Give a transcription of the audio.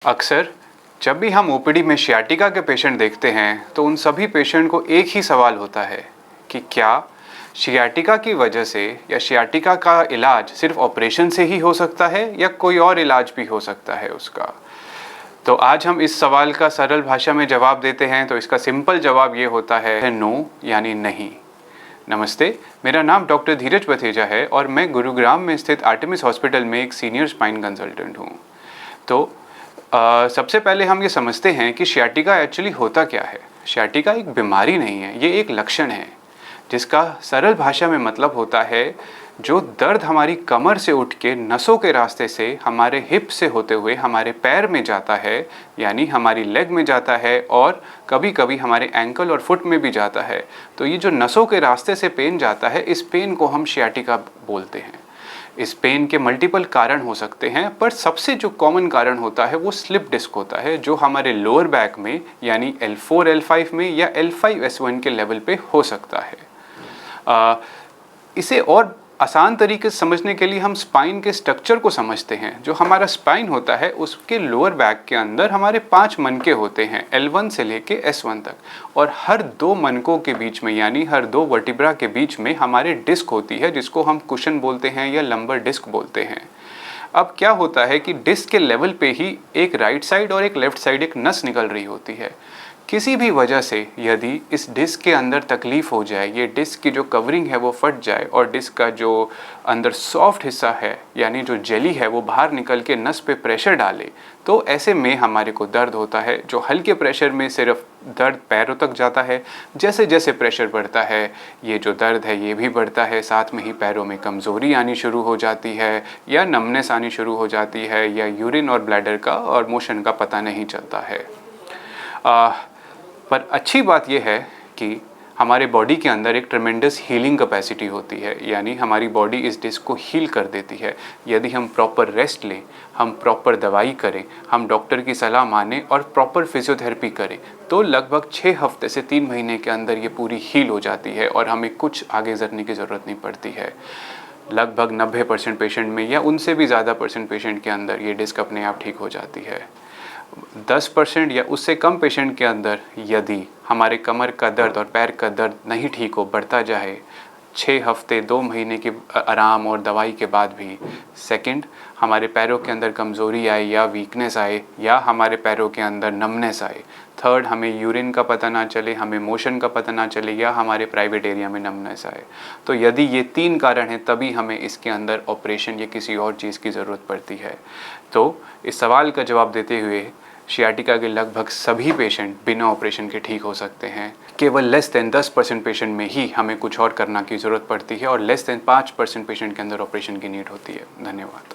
अक्सर जब भी हम ओपीडी में सियाटिका के पेशेंट देखते हैं तो उन सभी पेशेंट को एक ही सवाल होता है कि क्या सियाटिका की वजह से या सियाटिका का इलाज सिर्फ ऑपरेशन से ही हो सकता है या कोई और इलाज भी हो सकता है उसका। तो आज हम इस सवाल का सरल भाषा में जवाब देते हैं। तो इसका सिंपल जवाब ये होता है नो, यानी नहीं। नमस्ते, मेरा नाम डॉक्टर धीरज बथेजा है और मैं गुरुग्राम में स्थित आर्टेमिस हॉस्पिटल में एक सीनियर स्पाइन कंसल्टेंट हूँ। तो सबसे पहले हम ये समझते हैं कि सियाटिका एक्चुअली होता क्या है। सियाटिका एक बीमारी नहीं है, ये एक लक्षण है जिसका सरल भाषा में मतलब होता है जो दर्द हमारी कमर से उठ के नसों के रास्ते से हमारे हिप से होते हुए हमारे पैर में जाता है, यानी हमारी लेग में जाता है और कभी कभी हमारे एंकल और फुट में भी जाता है। तो ये जो नसों के रास्ते से पेन जाता है, इस पेन को हम सियाटिका बोलते हैं। इस पेन के मल्टीपल कारण हो सकते हैं, पर सबसे जो कॉमन कारण होता है वो स्लिप डिस्क होता है, जो हमारे लोअर बैक में यानी L4 L5 में या L5 S1 के लेवल पे हो सकता है। इसे और आसान तरीके से समझने के लिए हम स्पाइन के स्ट्रक्चर को समझते हैं। जो हमारा स्पाइन होता है उसके लोअर बैक के अंदर हमारे 5 मनके होते हैं, L1 से लेके S1 तक, और हर 2 मनकों के बीच में यानी हर 2 वर्टिब्रा के बीच में हमारे डिस्क होती है, जिसको हम कुशन बोलते हैं या लंबर डिस्क बोलते हैं। अब क्या होता है कि डिस्क के लेवल पे ही एक राइट साइड और एक लेफ्ट साइड एक नस निकल रही होती है। किसी भी वजह से यदि इस डिस्क के अंदर तकलीफ़ हो जाए, ये डिस्क की जो कवरिंग है वो फट जाए और डिस्क का जो अंदर सॉफ्ट हिस्सा है यानी जो जेली है वो बाहर निकल के नस पे प्रेशर डाले, तो ऐसे में हमारे को दर्द होता है। जो हल्के प्रेशर में सिर्फ दर्द पैरों तक जाता है, जैसे जैसे प्रेशर बढ़ता है ये जो दर्द है ये भी बढ़ता है। साथ में ही पैरों में कमज़ोरी आनी शुरू हो जाती है या नमनेस आनी शुरू हो जाती है या यूरिन और ब्लैडर का और मोशन का पता नहीं चलता है। पर अच्छी बात यह है कि हमारे बॉडी के अंदर एक ट्रेमेंडस हीलिंग कैपेसिटी होती है, यानी हमारी बॉडी इस डिस्क को हील कर देती है। यदि हम प्रॉपर रेस्ट लें, हम प्रॉपर दवाई करें, हम डॉक्टर की सलाह मानें और प्रॉपर फिजियोथेरेपी करें, तो लगभग 6 हफ्ते से 3 महीने के अंदर ये पूरी हील हो जाती है और हमें कुछ आगे करने की ज़रूरत नहीं पड़ती है। लगभग 90% पेशेंट में या उनसे भी ज़्यादा परसेंट पेशेंट के अंदर ये डिस्क अपने आप ठीक हो जाती है। 10% या उससे कम पेशेंट के अंदर यदि हमारे कमर का दर्द और पैर का दर्द नहीं ठीक हो, बढ़ता जाए 6 हफ्ते 2 महीने के आराम और दवाई के बाद भी, सेकंड हमारे पैरों के अंदर कमज़ोरी आए या वीकनेस आए या हमारे पैरों के अंदर नमनेस आए, थर्ड हमें यूरिन का पता ना चले, हमें मोशन का पता ना चले या हमारे प्राइवेट एरिया में नमनेस आए, तो यदि ये 3 कारण हैं तभी हमें इसके अंदर ऑपरेशन या किसी और चीज़ की ज़रूरत पड़ती है। तो इस सवाल का जवाब देते हुए सियाटिका के लगभग सभी पेशेंट बिना ऑपरेशन के ठीक हो सकते हैं। केवल लेस देन 10% पेशेंट में ही हमें कुछ और करना की ज़रूरत पड़ती है और लेस देन 5% पेशेंट के अंदर ऑपरेशन की नीड होती है। धन्यवाद।